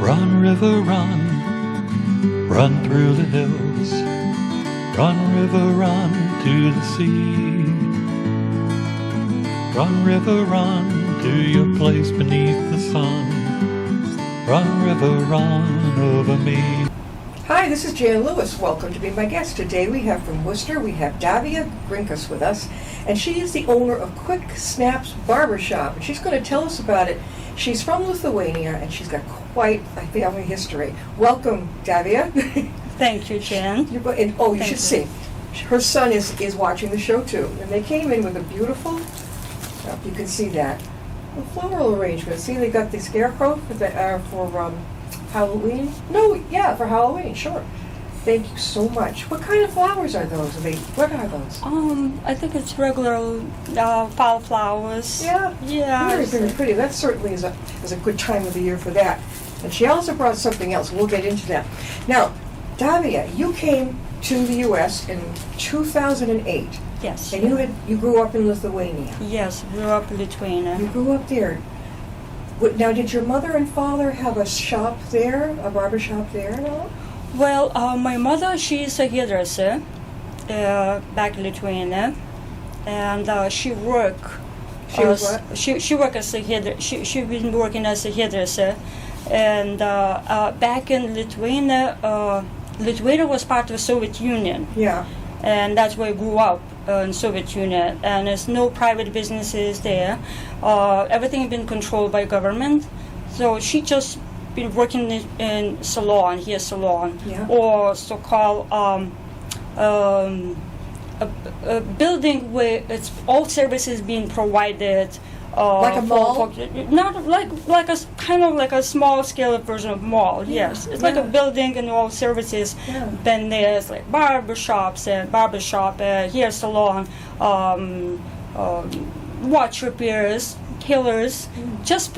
Run, river, run, run through the hills. Run, river, run to the sea. Run, river, run to your place beneath the sun. Run, river, run over me. Hi, this is Jan Lewis. Welcome to be my guest. Today we have from Worcester, we have Davia Ginkus with us, and she is the owner of Quick Snaps Barbershop, and she's going to tell us about it. She's from Lithuania, and she's got quite a family history. Welcome, Davia. Thank you, Jan. You should see. Her son is watching the show, too, and they came in with a beautiful, you can see that, a floral arrangement. See, they got the scarecrow for Halloween? For Halloween, sure. Thank you so much. What kind of flowers are those? What are those? I think it's regular fall flowers. Yeah? Yeah. Very, very pretty. That certainly is a good time of the year for that. And she also brought something else. We'll get into that. Now, Davia, you came to the U.S. in 2008. Yes. And you grew up in Lithuania. Yes, grew up in Lithuania. You grew up there. Now, did your mother and father have a shop there, a barbershop there and all? Well, my mother, she's a hairdresser back in Lithuania, and she worked. She was what? She worked as a hairdresser. She been working as a hairdresser, and back in Lithuania, Lithuania was part of the Soviet Union. Yeah. And that's where I grew up in Soviet Union. And there's no private businesses there. Everything has been controlled by government. So she just been working in hair salon, yeah. or so-called a building where it's all services being provided. Like a mall? Not like a kind of like a small scale version of mall. Yeah. Yes, it's like a building and all services. Yeah. Then there's like barbershop, hair salon, watch repairs, tailors, just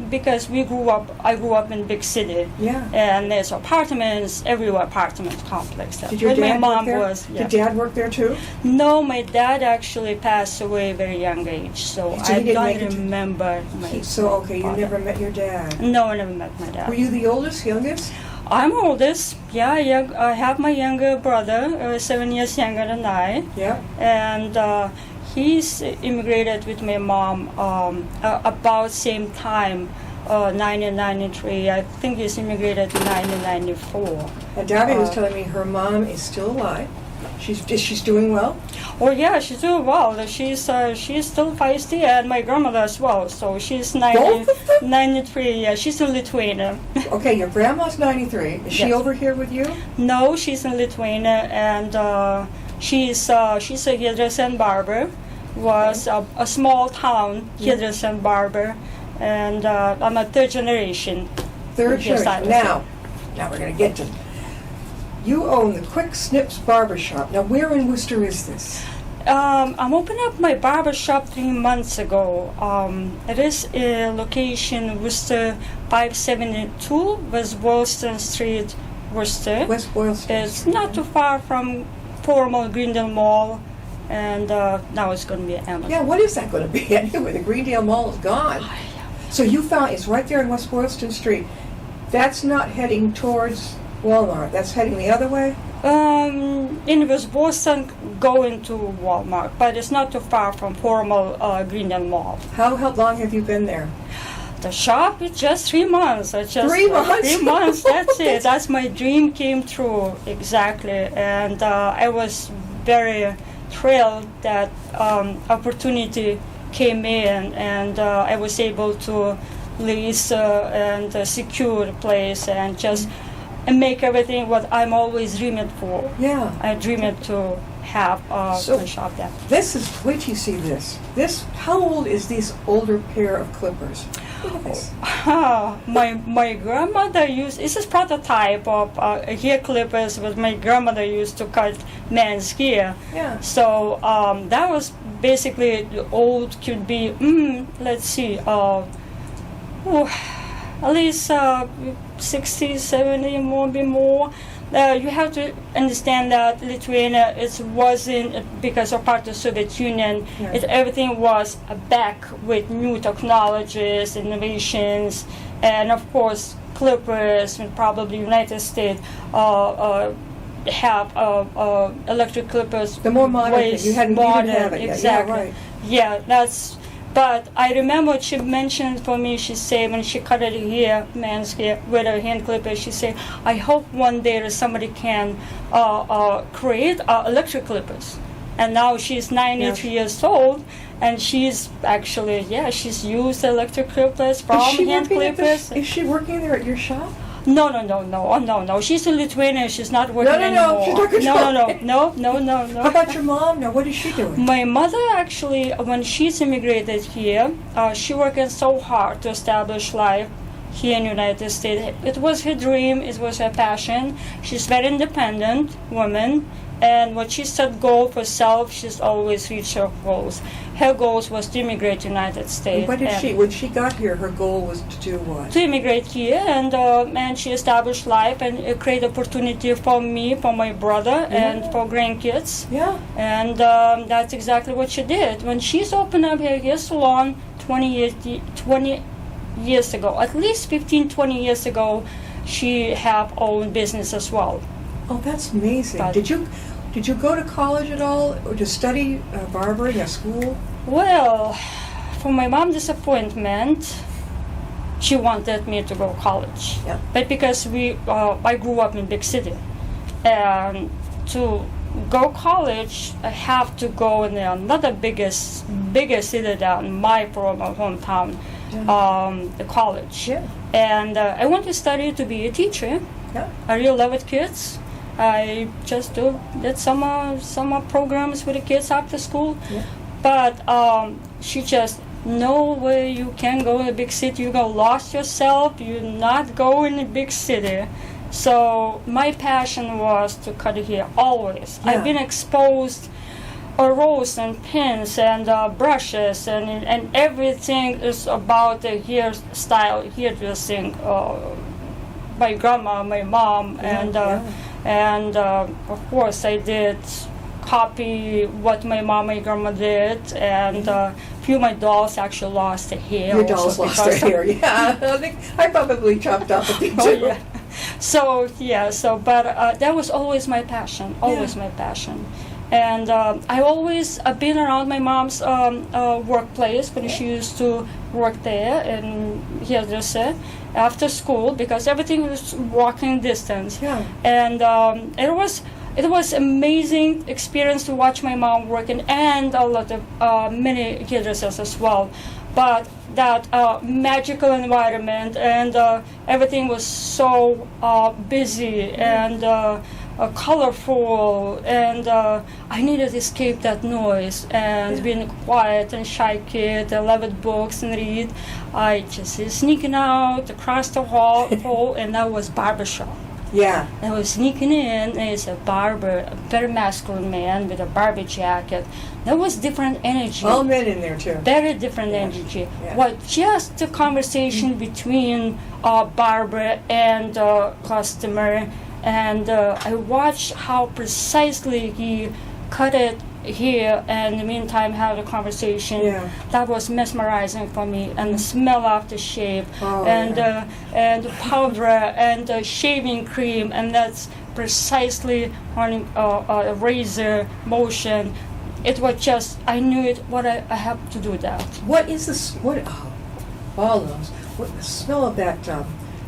because I grew up in big city. Yeah. And there's apartments everywhere, apartment complex. Did your dad work there? Yeah. Did Dad work there too? No, my dad actually passed away at a very young age, so I don't remember my father. You never met your dad? No, I never met my dad. Were you the oldest, youngest? I'm oldest, yeah. I have my younger brother, 7 years younger than I. Yeah. And he's immigrated with my mom about same time, 1993. I think he's immigrated in 1994. And Davia was telling me her mom is still alive. She's doing well? Oh yeah, she's doing well. She's still feisty, and my grandmother as well. So she's 93. Yeah, she's in Lithuania. Okay, your grandma's 93. Is she over here with you? No, she's in Lithuania, and she's a hairdresser and barber. Was a small town hairdresser and barber, and I'm a third generation. Third generation. Now we're going to get to. You own the Quick Snips Barbershop. Now, where in Worcester is this? I'm opening up my barbershop 3 months ago. It is a location Worcester 572 West Boylston Street, Worcester. West Boylston. It's not too far from formal Greendale Mall, and now it's going to be Amazon. Yeah, what is that going to be anyway? The Greendale Mall is gone. So you found it's right there in West Boylston Street. That's not heading towards Walmart. That's heading the other way? In West Boston, going to Walmart, but it's not too far from formal Greendale Mall. How long have you been there? The shop is just 3 months. 3 months? 3 months, that's it. That's my dream came true, exactly. And I was very thrilled that opportunity came in, and I was able to lease and secure the place and just and make everything what I'm always dreaming for. Yeah. I dreamed to have a shop there. This is, wait till you see this. How old is this older pair of clippers? Look at this. My grandmother used, this is prototype of hair clippers what my grandmother used to cut men's hair. Yeah. So that was basically the old, could be, let's see, at least 60, 70, maybe more. You have to understand that Lithuania wasn't because of part of the Soviet Union. Right. Everything was back with new technologies, innovations, and of course clippers, and probably United States have electric clippers. The more modern ways thing. You hadn't modern, have it yet. exactly. Yeah, right. Yeah, that's. But I remember she mentioned for me. She said when she cut it here, man's hair with her hand clipper. She said, "I hope one day that somebody can create electric clippers." And now she's 92 years old, and she's actually she's used electric clippers from hand clippers. Is she working there at your shop? No. Oh, no. She's in Lithuania. She's not working anymore. She's not going No. How about your mom? Now, what is she doing? My mother actually, when she's immigrated here, she working so hard to establish life here in the United States. It was her dream. It was her passion. She's very independent woman. And when she set goal for herself, she's always reached her goals. Her goals was to immigrate to the United States. What did when she got here, her goal was to do what? To immigrate here, and she established life and create opportunity for me, for my brother, and for grandkids. Yeah. And that's exactly what she did. When she's opened up her hair salon 20 years ago, at least 15, 20 years ago, she have own business as well. Oh, that's amazing. But did you go to college at all, or to study barbering at school? Well, for my mom's disappointment, she wanted me to go to college. Yeah. But because I grew up in big city, and to go college, I have to go in another bigger city than my hometown, the college. Yeah. And I want to study to be a teacher. Yeah. I really love it, kids. I just did summer programs with the kids after school. Yeah. But she just know where you can go in a big city. You're gonna lost yourself. You not go in a big city. So my passion was to cut hair always. Yeah. I've been exposed rows and pins and brushes and everything is about the hairstyle, hairdressing. My grandma, my mom, and of course I did copy what my mom and grandma did, and few of my dolls actually lost their hair. Your dolls lost their hair, yeah. I probably chopped off a few too. But that was always my passion, my passion. And I always been around my mom's workplace when she used to work there and hairdresser after school, because everything was walking distance. Yeah. And it was amazing experience to watch my mom working, and a lot of many hairdressers as well. But that magical environment, and everything was so busy and colorful, and I needed to escape that noise and being quiet and shy kid. I loved books and read. I just sneaking out across the hall, and that was Barbershop. Yeah. I was sneaking in, and it's a barber, a very masculine man with a barber jacket. There was different energy. All men in there too. Very different energy. Yeah. What just the conversation between barber and customer, and I watched how precisely he cut it here, and in the meantime have a conversation. Yeah. That was mesmerizing for me, and the smell of the shave, and the powder and the shaving cream, and that's precisely on a razor motion. It was just, I knew it. What I have to do that. What is this? All those. What the smell of that?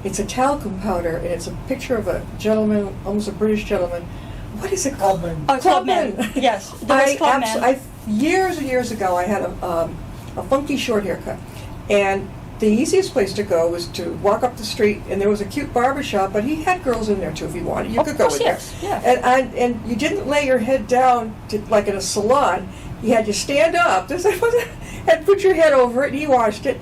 It's a talcum powder, and it's a picture of a gentleman, almost a British gentleman. What is it called? Clubman. Yes, that was Clubman. Years and years ago, I had a funky short haircut, and the easiest place to go was to walk up the street, and there was a cute barbershop, but he had girls in there too if you wanted. You could go in there. Yeah. And you didn't lay your head down like in a salon. You had to stand up and put your head over it, and he washed it.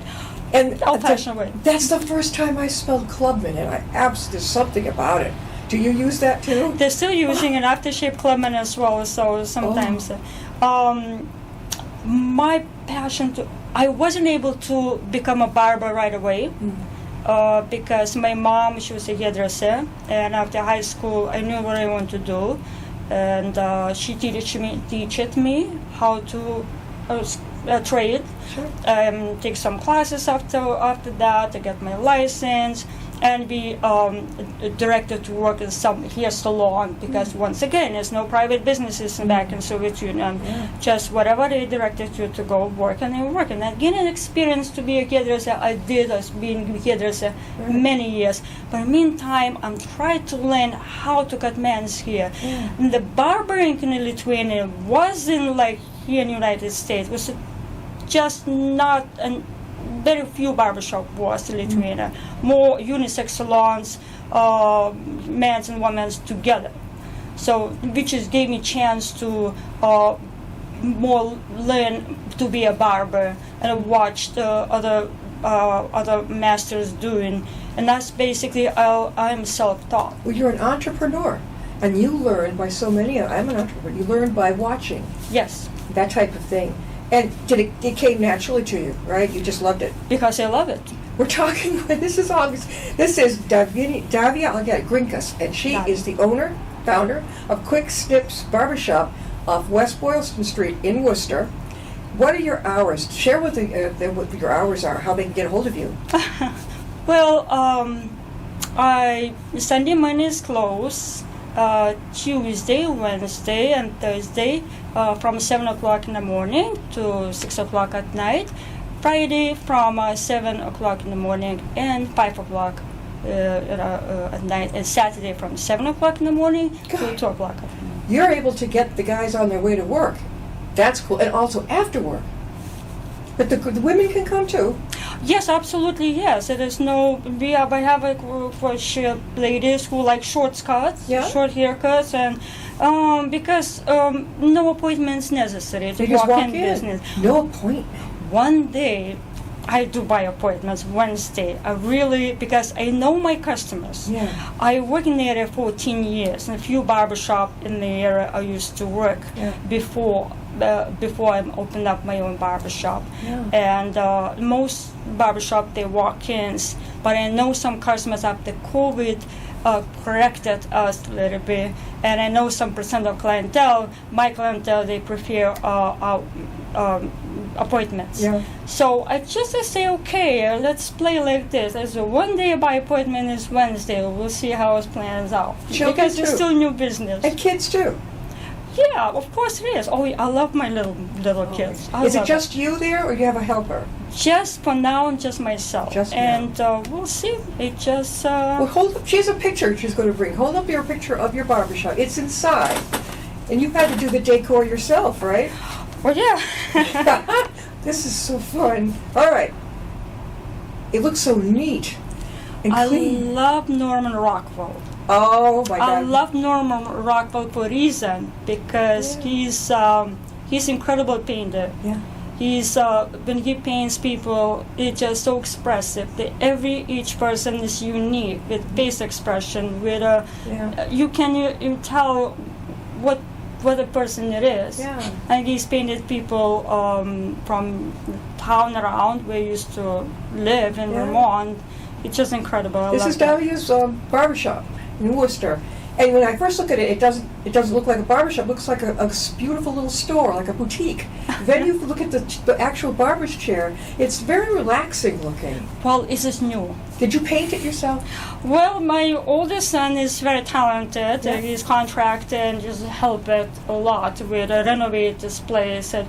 And old-fashioned way. That's the first time I smelled Clubman, and there's something about it. Do you use that too? They're still using an aftershave Clubman as well, so sometimes. My passion I wasn't able to become a barber right away, because my mom, she was a hairdresser, and after high school I knew what I wanted to do, and she taught me how to trade. Sure. Take some classes after that to get my license, and be directed to work in some hair salon, because once again, there's no private businesses back in Soviet Union. Just whatever they directed you to go work, and then work. And I gained an experience to be a hairdresser. I did as being a hairdresser many years. But in the meantime, I'm trying to learn how to cut men's hair. And the barbering in Lithuania wasn't like here in the United States. It was just not an very few barbershop was in Lithuania. More unisex salons, men's and women's together. So, which is gave me chance to more learn to be a barber, and I watched other masters doing, and that's basically I'm self-taught. Well, you're an entrepreneur, and you learn by so many. I'm an entrepreneur. You learn by watching. Yes. That type of thing. And it came naturally to you, right? You just loved it. Because I love it. We're talking, this is Davia, Ginkus, and she is the founder of Quick Snips Barbershop off West Boylston Street in Worcester. What are your hours? Share with what your hours are, how they can get a hold of you. Well, Sunday, Monday is closed. Tuesday, Wednesday, and Thursday from 7 o'clock in the morning to 6 o'clock at night. Friday from 7 o'clock in the morning and 5 o'clock at night. And Saturday from 7 o'clock in the morning to 2 o'clock at night. You're able to get the guys on their way to work. That's cool. And also after work. But the women can come too. Yes, absolutely, yes. There is no, I have ladies who like short skirts, short haircuts, and because no appointments necessary to walk in business. No appointment. One day, I do by appointments, Wednesday. Because I know my customers. Yeah. I work in the area 14 years, and a few barbershop in the area I used to work before I opened up my own barbershop. And most barbershop, they walk-ins, but I know some customers after COVID corrected us a little bit, and I know some percent of my clientele, they prefer appointments. So I say, okay, let's play like this. I said, one day by appointment is Wednesday. We'll see how it plans out. Because it's still new business. And kids too. Yeah, of course it is. Oh, I love my little kids. Is it just you there, or you have a helper? Just for now, just myself. We'll see. It just. Well, hold up. She has a picture she's going to bring. Hold up your picture of your barbershop. It's inside, and you had to do the decor yourself, right? Well, yeah. This is so fun. All right. It looks so neat and clean. I love Norman Rockwell. Oh my God! I love Norman Rockwell for a reason, because he's incredible painter. Yeah. He's when he paints people, it's just so expressive. Each person is unique with face expression. With you can tell what a person it is. Yeah. And he's painted people from town around where he used to live in Vermont. It's just incredible. This is Davia's barbershop in Worcester, and when I first look at it, it doesn't look like a barbershop. It looks like a beautiful little store, like a boutique. Then you look at the actual barber's chair. It's very relaxing looking. Well, this is new. Did you paint it yourself? Well, my oldest son is very talented. He's contracted and just helped it a lot with renovate this place. And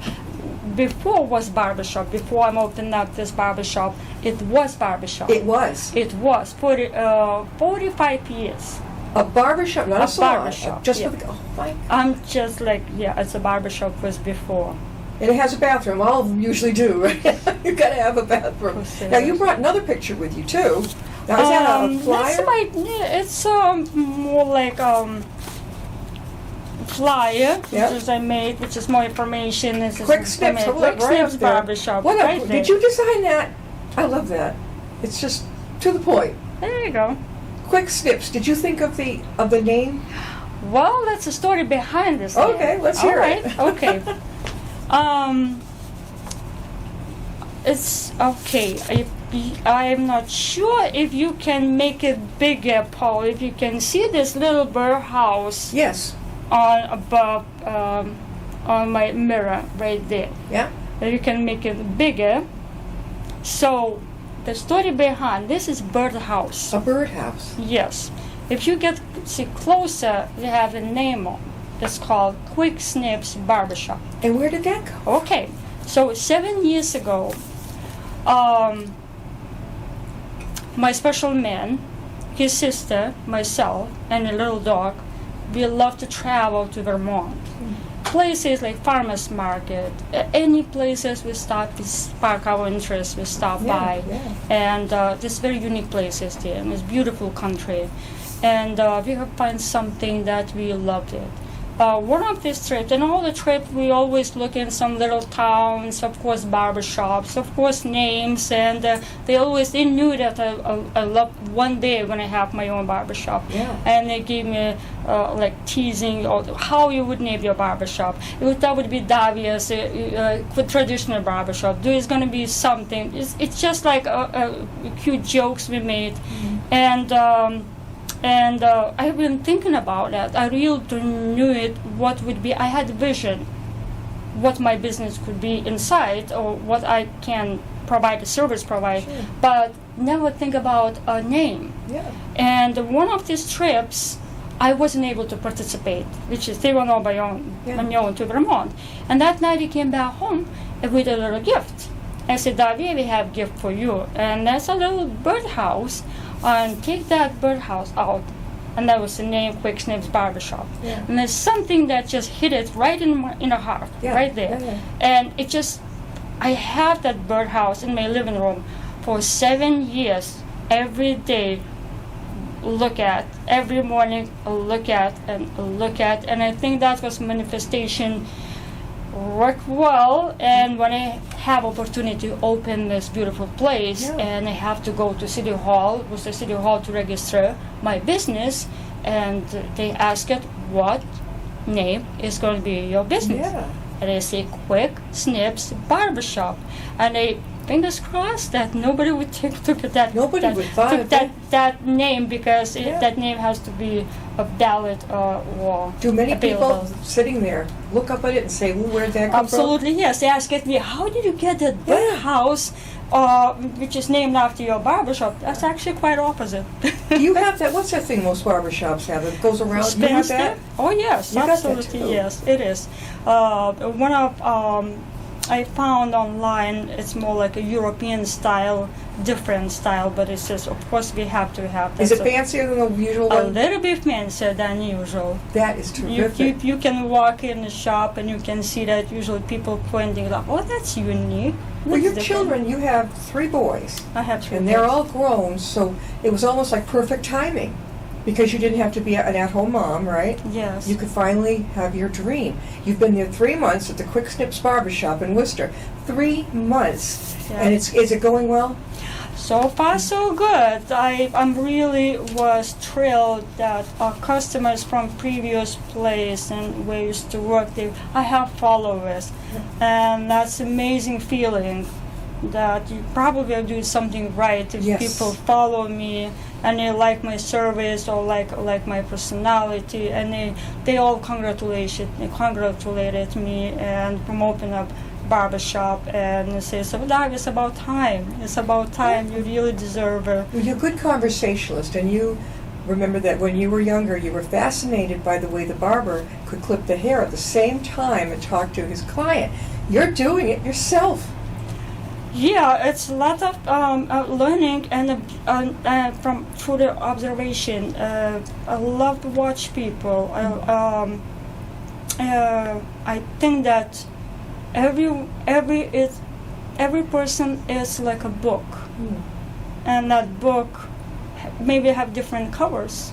before was barbershop. Before I'm opening up this barbershop, it was barbershop. It was. It was 45 years. A barbershop, not a salon. Barbershop. Just for the, oh my God. I'm just like, it's a barbershop was before. And it has a bathroom. All of them usually do, right? You got to have a bathroom. Now you brought another picture with you too. Now is that a flyer? It's more like flyer, which I made, which is more information. Quick Snips. Quick Snips Barbershop. Did you design that? I love that. It's just to the point. There you go. Quick Snips. Did you think of the name? Well, that's the story behind this. Okay, let's hear it. Okay. It's okay. I'm not sure if you can make it bigger, Paul. If you can see this little birdhouse. Yes. Above on my mirror right there. Yeah. If you can make it bigger. So The story behind this is birdhouse. A birdhouse. Yes. If you see closer, they have a name on. It's called Quick Snips Barbershop. And where did that go? Okay. So 7 years ago, my special man, his sister, myself, and a little dog, we love to travel to Vermont. Places like farmers market, any places we stop, we spark our interest, we stop by. Yeah. And there's very unique places there, and it's beautiful country. And we have find something that we loved it. One of these trips, and all the trip, we always look in some little towns, of course, barbershops, of course, names, and they knew that I loved one day when I have my own barbershop. Yeah. And they gave me like teasing or how you would name your barbershop. That would be Davia's traditional barbershop. There is going to be something. It's just like cute jokes we made. Mm-hmm. And I've been thinking about that. I really knew it, what would be, I had a vision, what my business could be inside or what I can provide, the service provide, Sure. but never think about a name. Yeah. And one of these trips, I wasn't able to participate, which is they were on my own to Vermont. And that night he came back home with a little gift. I said, Davia, we have a gift for you. And that's a little birdhouse. And take that birdhouse out. And that was the name, Quick Snips Barbershop. Yeah. And there's something that just hit it right in the heart, Yeah. right there. Yeah. And it just, I have that birdhouse in my living room for 7 years. Every day, look at, every morning, look at, and I think that was manifestation worked well. And when I have opportunity to open this beautiful place, Yeah. and I have to go to City Hall, with the City Hall to register my business, and they ask it, what name is going to be your business? Yeah. And I say, Quick Snips Barbershop. And I fingers crossed that nobody would took that Nobody would thought took of that name, because Yeah. that name has to be a valid or Do many available. people sitting there look up at it and say, "Ooh, where'd that come Absolutely, yes. They asked me, how did you get that Yeah. birdhouse, which is named after your barbershop? That's actually quite opposite. from?" You have that. What's that thing most barbershops have? It goes around. You have that? Oh yes, You got that absolutely too. yes, it is. One of I found online. It's more like a European style, different style, but it says, of course, we have to have. Is that. it fancier than the usual A one? little bit fancier than usual. That is terrific. You can walk in the shop and you can see that usually people pointing like, oh, that's unique. Well, That's your different." children, you have 3 boys, I have 3 and they're boys. all grown, so it was almost like perfect timing, because you didn't have to be an at-home mom, right? Yes. You could finally have your dream. You've been there 3 months at the Quick Snips Barbershop in Worcester. 3 months. Yeah. And is it going well? So far, so good. I'm really was thrilled that our customers from previous place and where I used to work, I have followers, and that's amazing feeling that you probably are doing something right if Yes. people follow me and they like my service or like my personality, and they all congratulated me and from opening up barbershop, and they say, so Davia, it's about time. It's about time. You really deserve it. Well, you're a good conversationalist, and you remember that when you were younger, you were fascinated by the way the barber could clip the hair at the same time and talk to his client. You're doing it yourself. Yeah, it's a lot of learning and from through the observation. I love to watch people. I think that every person is like a book, and that book maybe have different covers,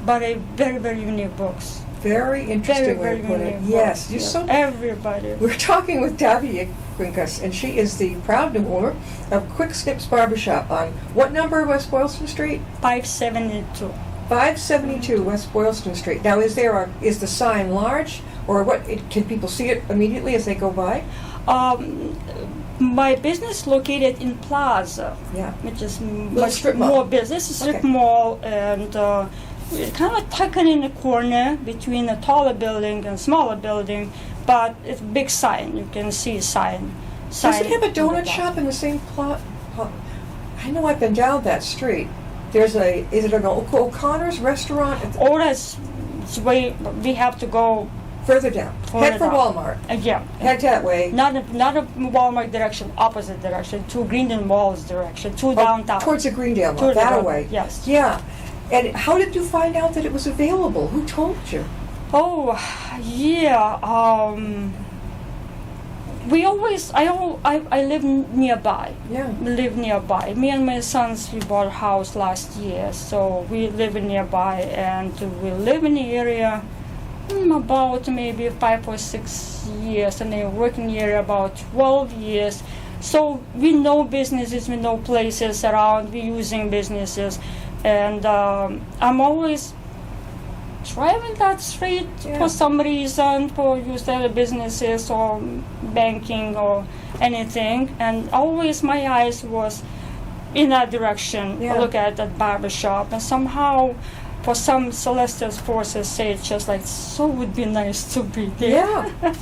but a very, very unique books. Very interesting way Very, to very put it. unique Yes, books. you're Yeah. so. Everybody. We're talking with Davia Ginkus, and she is the proud new owner of Quick Snips Barbershop on what number of West Boylston Street? 572. 572 West Boylston Street. Now, is the sign large, or can people see it immediately as they go by? My business located in Plaza, Yeah. which is Little much strip mall. more business. It's a strip Okay. mall, and kind of tucked in the corner between a taller building and smaller building, but it's a big sign. You can see sign. Does it have a in the donut back. shop in the same plot? I know I've been down that street. Is it an O'Connor's restaurant? Or that's way we have to go Further down. Head for down. Walmart. Yeah. Head that way. Not a Walmart direction, opposite direction, to Greendale Mall's direction, to downtown. Towards the Greendale Mall, Towards the that down- way. Yes. Yeah. And how did you find out that it was available? Who told you? Oh, yeah. I live nearby. Yeah. We live nearby. Me and my sons, we bought a house last year, so we live nearby, and we live in the area about maybe 5 or 6 years, and I work in the area about 12 years. So we know businesses, we know places around, we using businesses, and I'm always driving that street for some reason, for use other businesses or banking or anything, and always my eyes was in that direction. Look at that barbershop, and somehow for some celestial forces say it's just like, so would be nice to be there. Yeah.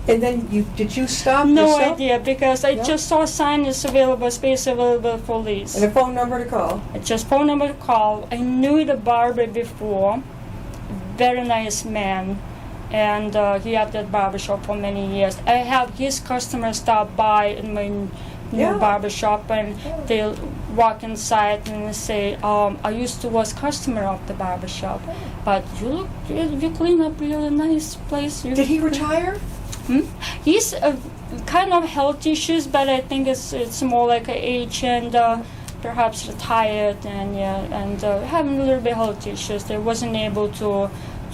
And then did you stop No yourself? idea, because I just saw a sign is available, space available for lease. And a phone number to call. Just phone number to call. I knew the barber before, very nice man, and he had that barbershop for many years. I have his customers stop by in my new barbershop, and they'll walk inside and say, I used to was customer of the barbershop, but you clean up really nice place. Did he retire? He's kind of health issues, but I think it's more like a age and perhaps retired and having a little bit health issues. They wasn't able to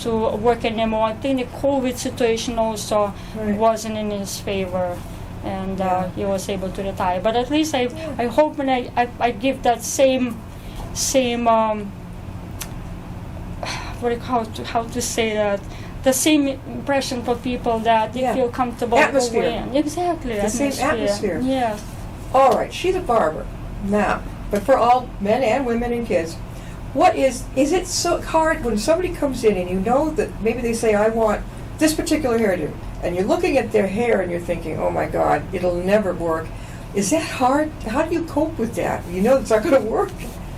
work anymore. I think the COVID situation also wasn't in his favor, and he was able to retire. But at least I hope when I give that same how to say that, the same impression for people that they feel comfortable atmosphere. going in. Exactly. The same atmosphere. Yes. All right, she's a barber now, but for all men and women and kids, is it so hard when somebody comes in and you know that maybe they say, I want this particular hairdo, and you're looking at their hair and you're thinking, oh my God, it'll never work. Is that hard? How do you cope with that? You know it's not going to work.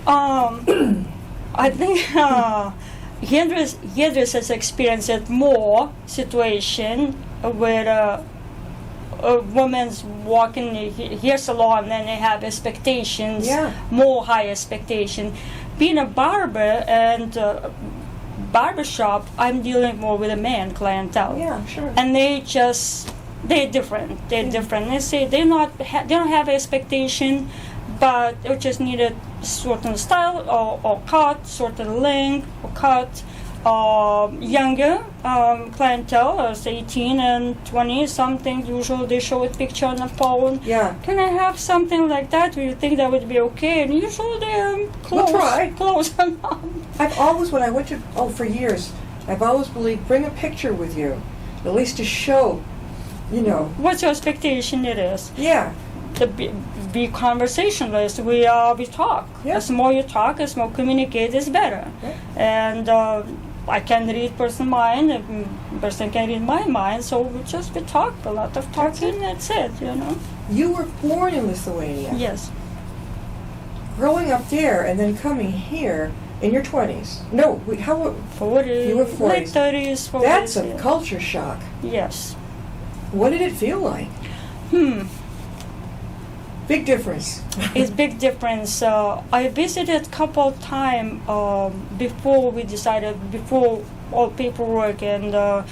I think hairdressers experience it more situation where a woman's walking the hair salon and they have expectations, more high expectation. Being a barber and barbershop, I'm dealing more with a man clientele. Yeah, sure. And they're different. They're different. They say they don't have expectation, but they just need a certain style or cut, certain length or cut. Younger clientele, say 18 and 20 something, usually they show a picture on the phone. Yeah. Can I have something like that? Do you think that would be okay? And usually they're close. We'll try. Close. I've always, when I went to, for years, I've always believed, bring a picture with you, at least to show, What's your expectation it is? Yeah. To be conversationalist. We talk. Yeah. As more you talk, as more communicate, is better. Yeah. And I can read person's mind, a person can read my mind, so we talk, a lot of talking, that's it, You were born in Lithuania. Yes. Growing up there and then coming here in your 20s. No, 40. You were 40s. Late 30s, 40s. That's a yeah. culture shock. Yes. What did it feel like? Big difference. It's big difference. I visited couple time before all paperwork and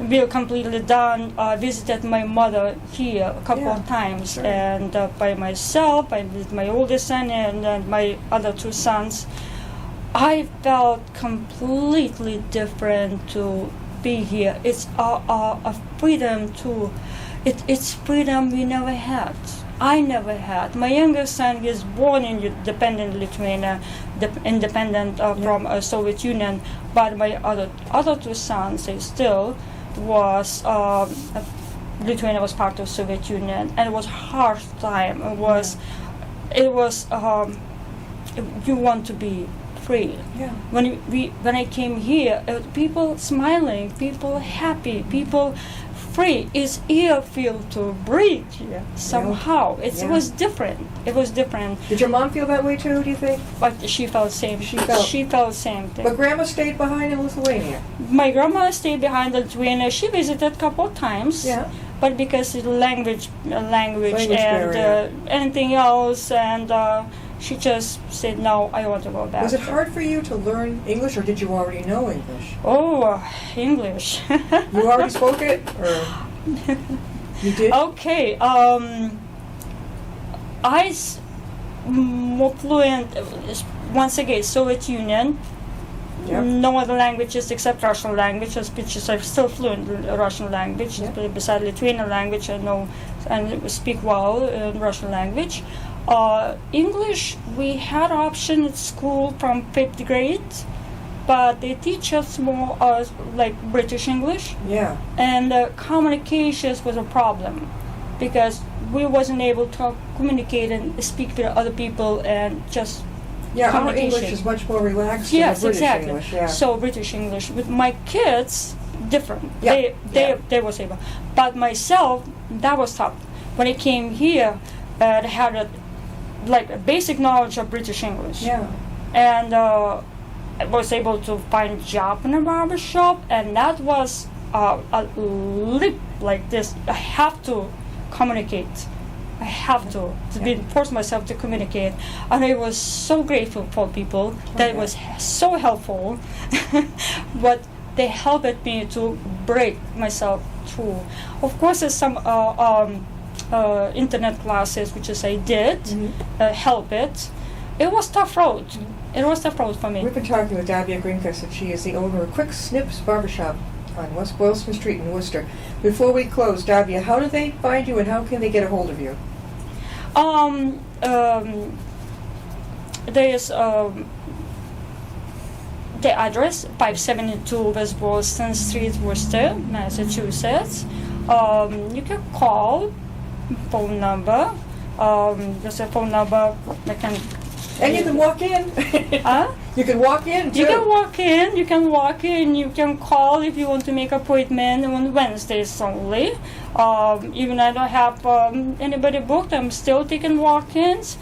we were completely done. I visited my mother here a couple of times, sure. and by myself, I visited my oldest son and my other two sons. I felt completely different to be here. It's a freedom to. It's freedom we never had. I never had. My youngest son is born in independent Lithuania, independent from Soviet Union, but my other two sons, they still was Lithuania was part of Soviet Union, and it was hard time. It was you want to be free. Yeah. When I came here, people smiling, people happy, people free. His ear feel to breathe here somehow. It Yeah. was different. It was different. Did your mom feel that way too, do you think? But she felt same. She felt- the same thing. But Grandma stayed behind in Lithuania. My grandma stayed behind in Lithuania. She visited a couple of times. Yeah. But because of the language Language and barrier. anything else, and she just said, no, I want to go back. Was it hard for you to learn English, or did you already know English? Oh, English. You already spoke it, or you did? Okay. More fluent. Once again, Soviet Union. Yep. No other languages except Russian language, which is I'm still fluent in Russian language. Yep. Besides Lithuanian language, I know and speak well in Russian language. English, we had option at school from 5th grade, but they teach us more like British English, Yeah. and communications was a problem because we wasn't able to communicate and speak to other people and just Yeah, our communication. English is much more relaxed Yes, than British exactly. English. Yeah. So British English with my kids, different. Yeah, They was able, but myself, that was tough. When I came here, I had a basic knowledge of British English, Yeah. and I was able to find a job in a barbershop, and that was a leap like this. I have to communicate. I have to force myself to communicate, and I was so grateful for people that it was so helpful. But they helped me to break myself through. Of course, there's some internet classes, which is I did help it. It was tough road. It was tough road for me. We've been talking with Davia Ginkus, and she is the owner of Quick Snips Barbershop on West Boylston Street in Worcester. Before we close, Davia, how do they find you, and how can they get a hold of you? There is the address 572 West Boylston Street, Worcester, Massachusetts. You can call phone number. There's a phone number that can. And you can walk in. You can walk in too. You can walk in. You can walk in. You can call if you want to make appointment on Wednesdays only. Even I don't have anybody booked, I'm still taking walk-ins.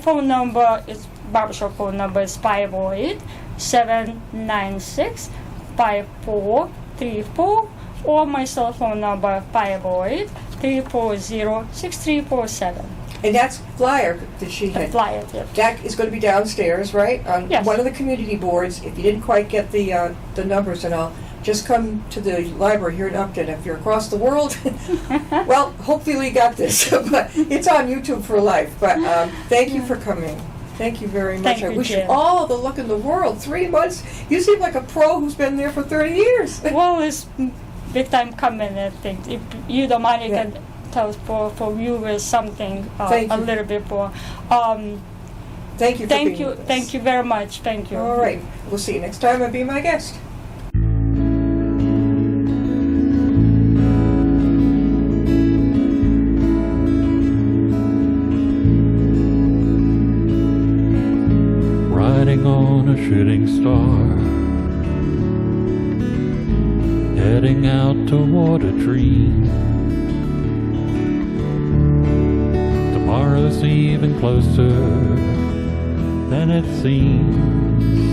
Phone number is barbershop phone number is 508-796-5434, or my cell phone number 508-340-6347. And that's flyer that she had. Flyer, yeah. That is going to be downstairs, right? On Yes. one of the community boards. If you didn't quite get the numbers and all, just come to the library here in Upton. If you're across the world, well, hopefully you got this. But it's on YouTube for life. But thank you for coming. Thank you very much. Thank I you, wish you Jen. all the luck in the world. 3 months. You seem like a pro who's been there for 30 years. Well, it's big time coming, I think. If you don't mind, you Yeah. can tell for viewers something Thank a you. little bit more. Thank you for being with us. Thank you very much. Thank you. All right. We'll see you next time and be my guest. Riding on a shooting star, heading out toward a dream. Tomorrow's even closer than it seems.